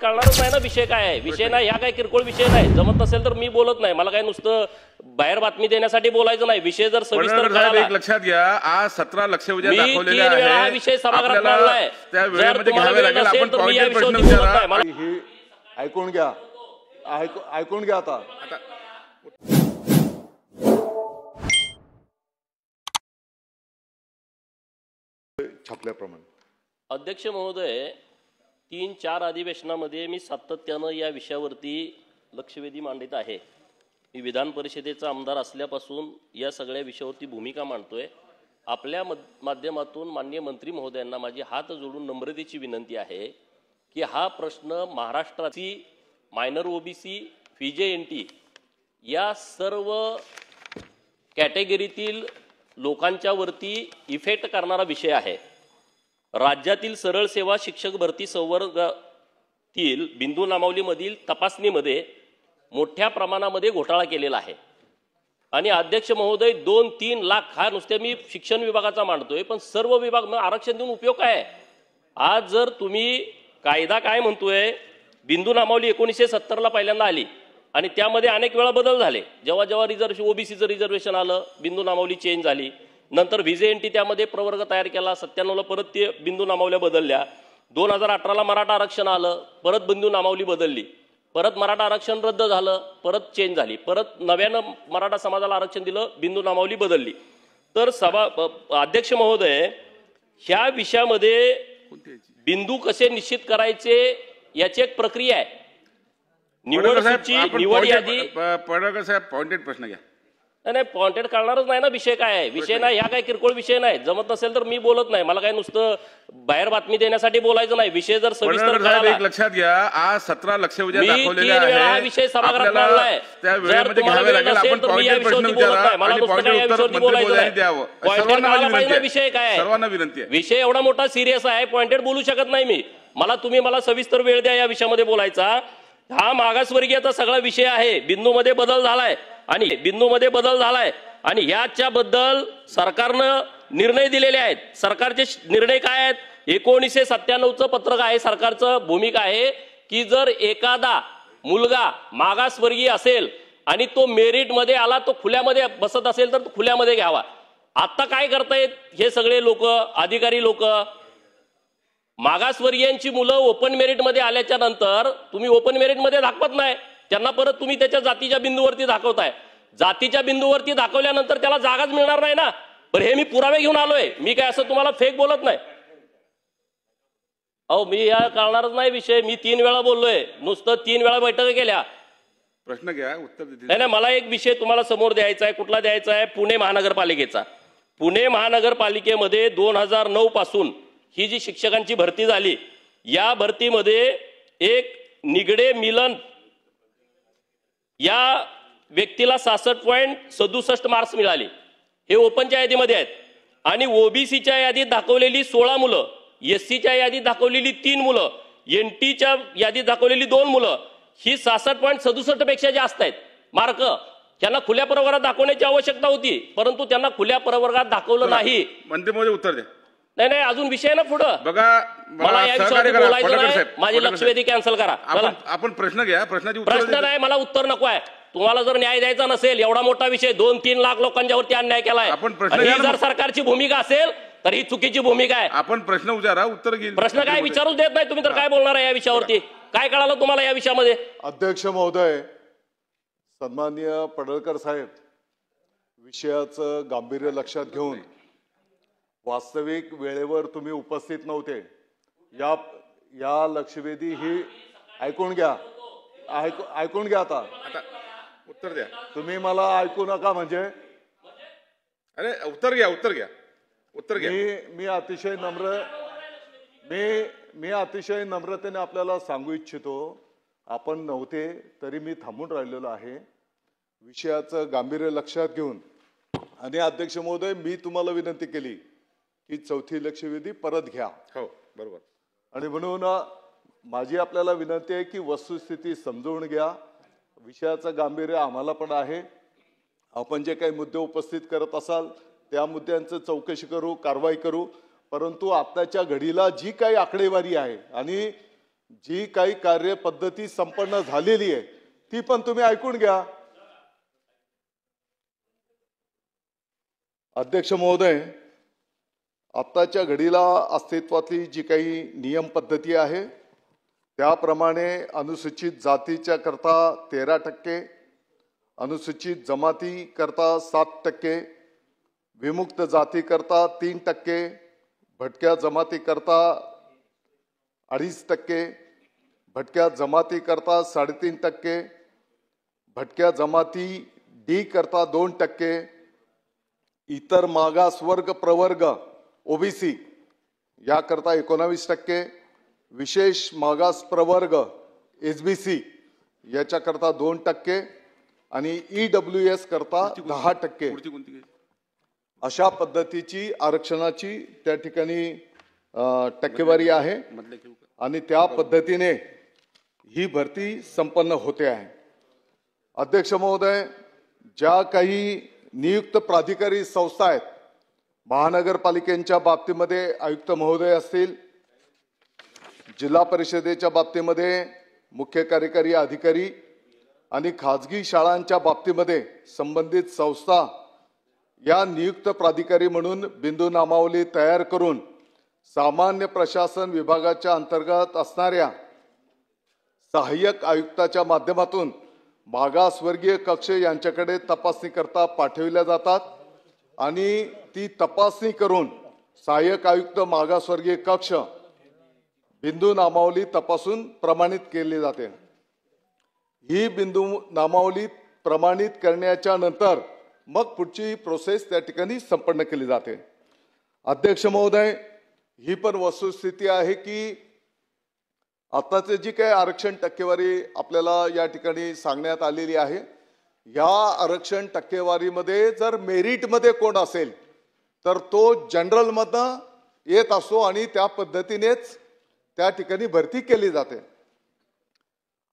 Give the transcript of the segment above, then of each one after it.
कळणारच नाही ना विषय काय आहे. विषय नाही, ह्या काय किरकोळ विषय नाही. जमत नसेल तर मी बोलत नाही. मला काय नुसतं बाहेर बातमी देण्यासाठी बोलायचं नाही. विषय जर सविस्तर कळाला, एक लक्षात घ्या, आज 17 लक्षवेधी मी दाखवलेले 3 वेळा हा आहे. विषय सभागृहात मांडलाय. त्या जर वेळेमध्ये तुम्हाला घ्यावे वेळ लागेल. नसेल आपण तर मी या पॉइंटेड प्रश्न विषयावरती बोलत विचारा. नाही. मला ही ऐकून घ्या, ऐकून घ्या आता. छापल्याप्रमाणे अध्यक्ष महोदय, 3-4 अधिवेशनामध्ये मी सातत्यानं या विषयावरती लक्षवेधी मांडित आहे. मी विधान परिषदेचा आमदार असल्यापासून या सगळ्या विषयावरती भूमिका मांडतोय. आपल्या माध्यमातून माननीय मंत्री महोदयांना माझी हात जोडून नम्रतेची विनंती आहे की हा प्रश्न महाराष्ट्राची मायनर ओबीसी, FIJNT या सर्व कॅटेगरीतील लोकांच्या वरती इफेक्ट करणारा विषय आहे. राज्यातील सरळ सेवा शिक्षक भरती संवर्गातील बिंदू नामावलीमधील तपासणीमध्ये मोठ्या प्रमाणामध्ये घोटाळा केलेला आहे. आणि अध्यक्ष महोदय, 2-3 लाख हा नुसते मी शिक्षण विभागाचा मांडतोय, पण सर्व विभाग आरक्षण देऊन उपयोग काय आहे? आज जर तुम्ही कायदा काय म्हणतोय, बिंदू नामावली 1970ला पहिल्यांदा आली आणि त्यामध्ये अनेक वेळा बदल झाले. जेव्हा जेव्हा रिझर्वेशन, ओबीसीचं रिझर्वेशन आलं, बिंदू नामावली चेंज झाली. नंतर FIJNT त्यामध्ये प्रवर्ग तयार केला. 97ला परत ते बिंदू नामावल्या बदलल्या. 2018ला मराठा आरक्षण आलं, परत बिंदू नामावली बदलली. परत मराठा आरक्षण रद्द झालं, परत चेंज झाली. परत नव्यानं मराठा समाजाला आरक्षण दिलं, बिंदू नामावली बदलली. तर अध्यक्ष महोदय, ह्या विषयामध्ये बिंदू कसे निश्चित करायचे याची एक प्रक्रिया आहे. निवड सूची, निवड यादी. पडळकर साहेब, पॉइंटेड प्रश्न घ्या. नाही, पॉइंटेड कळणारच नाही ना विषय काय आहे. विषय नाही, ह्या काय किरकोळ विषय नाही. जमत नसेल तर मी बोलत नाही. मला काय नुसतं बाहेर बातमी देण्यासाठी बोलायचं नाही. विषय जर सविस्तर कळाला, एक लक्षात घ्या, आज 17 लक्षवेधी मी दाखवलेले 3 वेळा हा आहे. विषय सभागृहात मांडलाय. त्या जर वेळेमध्ये तुम्हाला घ्यावे वेळ लागेल. नसेल आपण तर मी या पॉइंटेड प्रश्न विषयावरती बोलत विचारा नाही. मला आणि नुसतं पॉइंटेड या उत्तर विषयावरती मंत्री बोलायचं महोदयांनी नाही. द्यावं. पॉइंटेड कळायला पाहिजे ना विषय काय आहे. सर्वांना विनंती आहे. विषय एवढा मोठा सिरियस आहे, पॉइंटेड बोलू शकत नाही मी. मला सविस्तर वेळ द्या या विषयामध्ये बोलायचा. हा मागासवर्गीयचा सगळा विषय आहे. बिंदूमध्ये बदल झालाय आणि ह्याच्याबद्दल सरकारनं निर्णय दिलेले आहेत. सरकारचे निर्णय काय आहेत? 1997चं पत्रक आहे. सरकारचं भूमिका आहे की जर एखादा मुलगा मागासवर्गीय असेल आणि तो मेरिटमध्ये आला, तो खुल्यामध्ये बसत असेल तर तो खुल्यामध्ये घ्यावा. आता काय करतायत हे सगळे लोक, अधिकारी लोक, मागासवर्गीयांची मुलं ओपन मेरिटमध्ये आल्याच्या नंतर तुम्ही ओपन मेरिटमध्ये दाखवत नाही त्यांना, परत तुम्ही त्याच्या जातीच्या बिंदूवरती दाखवताय. जातीच्या बिंदूवरती दाखवल्यानंतर त्याला जागाच मिळणार नाही ना. पण हे मी पुरावे घेऊन आलोय. मी काय असं तुम्हाला फेक बोलत नाही. अहो, मी या कळणारच नाही विषय. मी 3 वेळा बोललोय, नुसतं 3 वेळा बैठका केल्या. प्रश्न घ्या, उत्तर नाही, मला एक विषय तुम्हाला समोर द्यायचा आहे. कुठला द्यायचा आहे? पुणे महानगरपालिकेचा. पुणे महानगरपालिकेमध्ये 2009 पासून ही जी शिक्षकांची भरती झाली, या भरतीमध्ये एक निगडे मिलन या व्यक्तीला 66.67 मार्क्स मिळाले. हे ओपनच्या यादीमध्ये आहेत. आणि ओबीसीच्या यादीत दाखवलेली 16 मुलं, SCच्या यादीत दाखवलेली 3 मुलं, NTच्या यादीत दाखवलेली 2 मुलं, ही 66.67 पेक्षा जास्त आहेत मार्क. त्यांना खुल्या प्रवर्गात दाखवण्याची आवश्यकता होती, परंतु त्यांना खुल्या प्रवर्गात दाखवलं नाही. मंत्री महोदय उत्तर द्या. नाही, अजून विषय ना पुढं. बघा, मला या विषयावर बोलायचं नाही. माझी लक्षवेधी कॅन्सल करा. आपण प्रश्न घ्या. प्रश्न नाही, मला उत्तर नको आहे. तुम्हाला जर न्याय द्यायचा नसेल, एवढा मोठा विषय, 2-3 लाख लोकांच्या वरती अन्याय केलाय, ही जर सरकारची भूमिका असेल तर ही चुकीची भूमिका आहे. आपण प्रश्न विचारा, उत्तर घेईल. प्रश्न काय विचारूच देत नाही तुम्ही, तर काय बोलणार आहे या विषयावरती? काय कळालं तुम्हाला या विषयामध्ये? अध्यक्ष महोदय, सन्माननीय पडळकर साहेब, विषयाचं गांभीर्य लक्षात घेऊन वास्तविक वेळेवर तुम्ही उपस्थित नव्हते. या लक्षवेधी ही ऐकून घ्या, ऐकून घ्या. आता उत्तर द्या. तुम्ही मला ऐकू नका म्हणजे. अरे उत्तर घ्या. मी अतिशय नम्रतेने आपल्याला सांगू इच्छितो, आपण नव्हते तरी मी थांबून राहिलेलो आहे. विषयाचं गांभीर्य लक्षात घेऊन आणि अध्यक्ष महोदय, मी तुम्हाला विनंती केली की 4थी लक्षवेधी परत घ्या. हो, बरोबर. आणि म्हणून माझी आपल्याला विनंती आहे की वस्तुस्थिती समजून घ्या. विषयाचं गांभीर्य आम्हाला पण आहे. आपण जे काही मुद्दे उपस्थित करत असाल त्या मुद्द्यांचं चौकशी करू, कारवाई करू. परंतु आत्ताच्या घडीला जी काही आकडेवारी आहे आणि जी काही कार्यपद्धती संपन्न झालेली आहे ती पण तुम्ही ऐकून घ्या. अध्यक्ष महोदय, आत्ताच्या घडीला अस्तित्वातली जी काही नियम पद्धती आहे त्याप्रमाणे अनुसूचित जातीच्या करता 13%, अनुसूचित जमाती करता 7%, विमुक्त जाती करता 3%, भटक्या जमाती करता 2.5%, भटक्या जमाती करता 3.5%, भटक्या जमाती डी करता 2%, इतर मागास वर्ग प्रवर्ग ओबीसी याकरता 19%, विशेष मागास प्रवर्ग एसबीसी याच्याकरता 2% आणि ईडब्ल्यूएस करता 10%. अशा पद्धतीची आरक्षणाची त्या ठिकाणी टक्केवारी आहे आणि त्या पद्धतीने ही भरती संपन्न होते आहे. अध्यक्ष महोदय, ज्या काही नियुक्त प्राधिकारी संस्था आहेत, महानगरपालिकेच्या बाबतीमध्ये आयुक्त महोदय असतील, जिल्हा परिषदेच्या बाबतीमध्ये मुख्य कार्यकारी अधिकारी आणि खाजगी शाळांच्या बाबतीमध्ये संबंधित संस्था या नियुक्त प्राधिकारी म्हणून बिंदू नामावली तयार करून सामान्य प्रशासन विभागाच्या अंतर्गत असणाऱ्या सहाय्यक आयुक्ताच्या माध्यमातून मागासवर्गीय कक्ष यांच्याकडे तपासणी करता पाठविल्या जातात आणि ती तपासणी करून सहाय्यक आयुक्त मागासवर्गीय कक्ष बिंदू नामावली तपासून प्रमाणित केली जाते. ही बिंदू नामावली प्रमाणित करण्याच्या नंतर मग पुढची प्रोसेस त्या ठिकाणी संपन्न केली जाते. अध्यक्ष महोदय, ही पण वस्तुस्थिती आहे की आताचे जी काही आरक्षण टक्केवारी आपल्याला या ठिकाणी सांगण्यात आलेली आहे, या आरक्षण टक्केवारीमध्ये जर मेरिटमध्ये कोण असेल तर तो जनरलमधनं येत असतो आणि त्या पद्धतीनेच त्या ठिकाणी भरती केली जाते.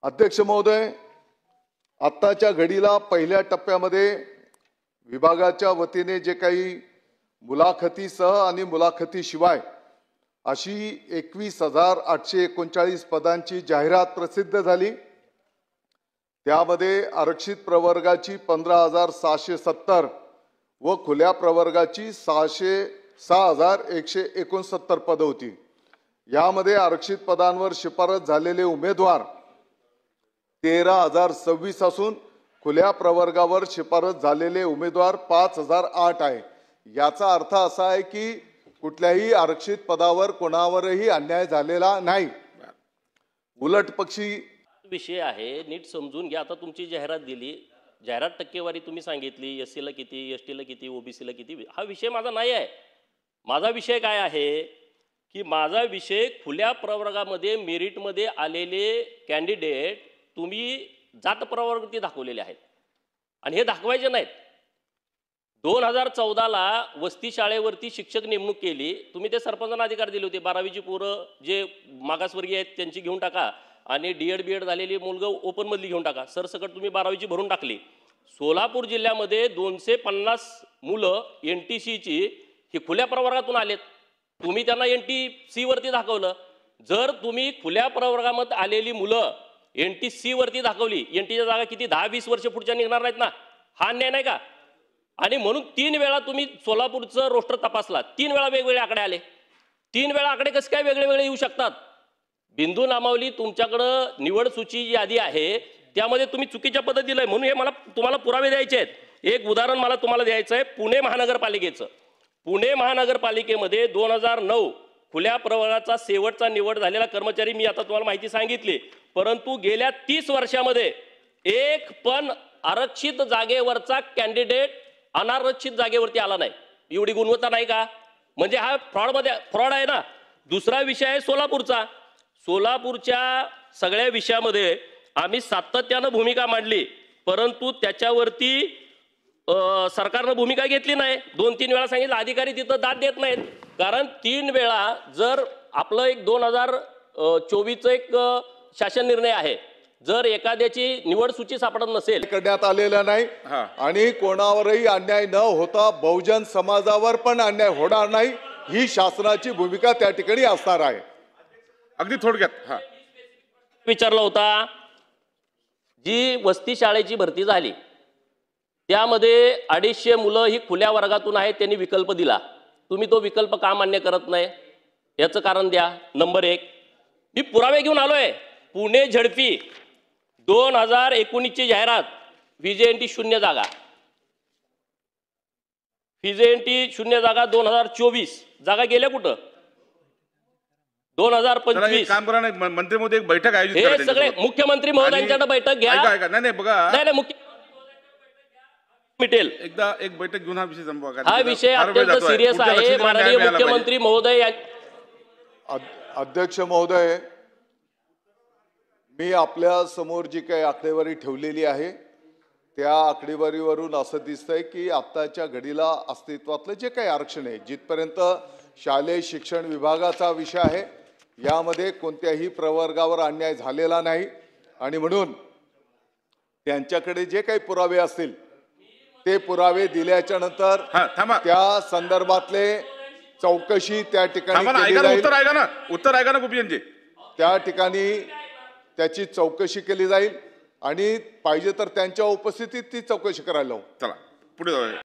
अध्यक्ष महोदय, आत्ताच्या घडीला पहिल्या टप्प्यामध्ये विभागाच्या वतीने जे काही मुलाखतीसह आणि मुलाखतीशिवाय अशी 21,839 पदांची जाहिरात प्रसिद्ध झाली. त्यामध्ये आरक्षित प्रवर्गाची 15,670 व खुल्या प्रवर्गाची 6,169 पदं होती. यामध्ये आरक्षित पदांवर शिफारस झालेले उमेदवार 13,026 असून खुल्या प्रवर्गावर शिफारस झालेले उमेदवार 5,008 आहे. याचा अर्थ असा आहे की कुठल्याही आरक्षित पदावर कोणावरही अन्याय झालेला नाही. उलट पक्षी विषय आहे, नीट समजून घ्या. आता तुमची जाहिरात दिली, जाहिरात टक्केवारी तुम्ही सांगितली, एससी ला किती, एसटी ला किती, ओबीसी ला किती. हा विषय माझा नाही आहे. माझा विषय काय आहे की माझा विषय खुल्या प्रवर्गामध्ये मेरिटमध्ये आलेले कॅन्डिडेट तुम्ही जात प्रवर्गावरती दाखवलेले आहेत आणि हे दाखवायचे नाहीत. 2014ला वस्ती शाळेवरती शिक्षक नेमणूक केली. तुम्ही ते सरपंचांना अधिकार दिले होते, 12वीची पोरं जे मागासवर्गीय आहेत त्यांची घेऊन टाका आणि डीएड बीएड झालेली मुलगं ओपनमधली घेऊन टाका. सरसकट तुम्ही 12वीची भरून टाकली. सोलापूर जिल्ह्यामध्ये 250 मुलं NTCची ही खुल्या प्रवर्गातून आलेत. तुम्ही त्यांना NTC वरती दाखवलं. जर तुम्ही खुल्या प्रवर्गामध्ये आलेली मुलं NTC वरती दाखवली, NTच्या जागा किती 10-20 वर्ष पुढच्या निघणार नाहीत ना? हा अन्याय नाही का? आणि म्हणून 3 वेळा तुम्ही सोलापूरचं रोस्टर तपासला, 3 वेळा वेगवेगळे आकडे आले. 3 वेळा आकडे कसे काय वेगळे वेगळे येऊ शकतात? बिंदू नामावली तुमच्याकडं निवड सूची यादी आहे त्यामध्ये तुम्ही चुकीच्या पद्धतीला, म्हणून हे मला तुम्हाला पुरावे द्यायचे आहेत. एक उदाहरण मला तुम्हाला द्यायचं आहे पुणे महानगरपालिकेचं. पुणे महानगरपालिकेमध्ये 2009 खुल्या प्रवर्गाचा शेवटचा निवड झालेला कर्मचारी मी आता तुम्हाला माहिती सांगितली, परंतु गेल्या 30 वर्षामध्ये एक पण आरक्षित जागेवरचा कॅन्डिडेट अनारक्षित जागेवरती आला नाही. एवढी गुणवत्ता नाही का? म्हणजे हा फ्रॉड आहे ना. दुसरा विषय आहे सोलापूरचा. सोलापूरच्या सगळ्या विषयामध्ये आम्ही सातत्यानं भूमिका मांडली, परंतु त्याच्यावरती सरकारनं भूमिका घेतली नाही. 2-3 वेळा सांगितलं, अधिकारी तिथं दाद देत नाहीत. कारण 3 वेळा जर आपलं एक 2024चं एक शासन निर्णय आहे, जर एखाद्याची निवड सूची सापडत नसेल करण्यात आलेला नाही आणि कोणावरही अन्याय न होता बहुजन समाजावर पण अन्याय होणार नाही ही शासनाची भूमिका त्या ठिकाणी असणार आहे. अगदी थोडक्यात. विचारला होता, जी वस्ती शाळेची भरती झाली त्यामध्ये 250 मुलं ही खुल्या वर्गातून आहेत, त्यांनी विकल्प दिला. तुम्ही तो विकल्प का मान्य करत नाही याचं कारण द्या. नंबर 1, मी पुरावे घेऊन आलोय. पुणे झडपी 2019 ची जाहिरात, व्हीजेएनटी 0 जागा, व्हीजेएनटी 0 जागा. 2024 जागा गेल्या कुठं? 2025 काम करा ना, मंत्री महोदय एक बैठक आयोजित करा हे सगळे त्यांच्यासोबत. मुख्यमंत्री महोदयांच्याकडे बैठक घ्या. ऐका ऐका, नाही नाही बघा, नाही मिटेल. एकदा एक बैठक घेऊन हा विषय संपवा. हा विषय अत्यंत सिरियस आहे. माननीय मुख्यमंत्री महोदय अध्यक्ष महोदय, मी आपल्या समोर जी काही आकडेवारी ठेवलेली आहे त्या आकडेवारीवरून असं दिसतंय की आत्ताच्या घडीला अस्तित्वातलं जे काही आरक्षण आहे, जिथपर्यंत शालेय शिक्षण विभागाचा विषय आहे, यामध्ये कोणत्याही प्रवर्गावर अन्याय झालेला नाही. आणि म्हणून त्यांच्याकडे जे काही पुरावे असतील ते पुरावे दिल्याच्या नंतर त्या संदर्भातले चौकशी त्या ठिकाणी केली जाईल. उत्तर ऐका ना गोपीजी, त्या ठिकाणी त्याची चौकशी केली जाईल आणि पाहिजे तर त्यांच्या उपस्थितीत ती चौकशी करायला लावू. चला पुढे जाऊया.